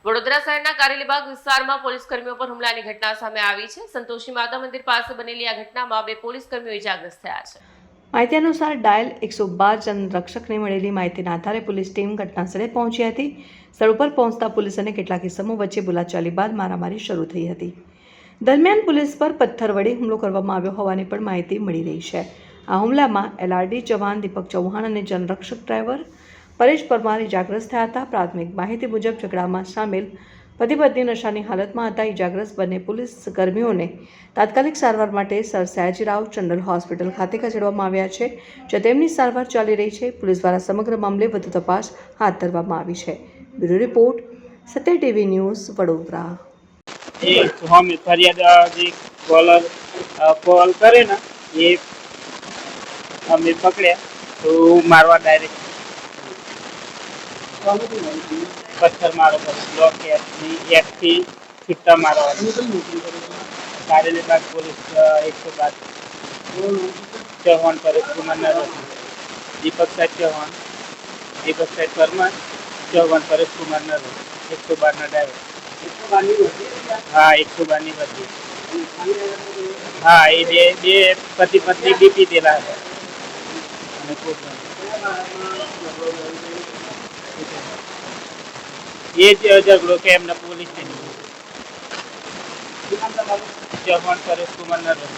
વડોદરા શહેરના કારેલીબાગ વિસ્તારમાં પોલીસ કર્મીઓ પર હુમલાની ઘટના સામે આવી છે। સંતોષી માતા મંદિર પાસે બનેલી આ ઘટનામાં 2 પોલીસ કર્મીઓ ઇજાગ્રસ્ત થયા છે। માહિતી અનુસાર ડાયલ 112 જનરક્ષકને મળેલી માહિતીના આધારે પોલીસ ટીમ ઘટનાસ્થળે પહોંચી હતી। સ્થળ ઉપર પહોંચતા પોલીસ અને કેટલાક ઇસમો વચ્ચે બોલાચાલી બાદ મારામારી શરૂ થઈ હતી। દરમિયાન પોલીસ પર પથ્થર વડે હુમલો કરવામાં આવ્યો હોવાની પણ માહિતી મળી રહી છે। આ હુમલામાં LRD જવાન દીપક ચૌહાણ અને જનરક્ષક ડ્રાઈવર પરેશ પરમાર ઇજાગ્રસ્ત થયા હતા। પ્રાથમિક માહિતી મુજબ ઝઘડામાં સામેલ પતિ પત્ની નશાની હાલતમાં હતા। ઇજાગ્રસ્ત બંને પોલીસ કર્મીઓને તાત્કાલિક સારવાર માટે સર સયાજીરાવ ચંડલ હોસ્પિટલ ખાતે ખસેડવામાં આવ્યા છે, જ્યાં તેમની સારવાર ચાલી રહી છે। પોલીસ દ્વારા સમગ્ર મામલે વધુ તપાસ હાથ ધરવામાં આવી છે। બ્યુરો રિપોર્ટ, સત્ય ટીવી ન્યૂઝ, વડોદરા। हम फरियाद कॉल करे ना, ये हमें पकड़े तो मारवा डायरेक्ट पत्थर मारो, ब्लॉक एक थी छुट्टा मारवा। कारेलीबाग पुलिस 112 चौहान परेश कुमार नगर, दीपक साहब चौहान, दीपक साहब परमार, चौहान परेश कुमार नगर, 112 ना ड्राइवर। हाँ, 112 ની બધી। हाँ, ये બે પતિ પત્ની બીપી દેલા હતા અને ये झगड़ो के एमना पुलिस चौहान परेश कुमार नगर।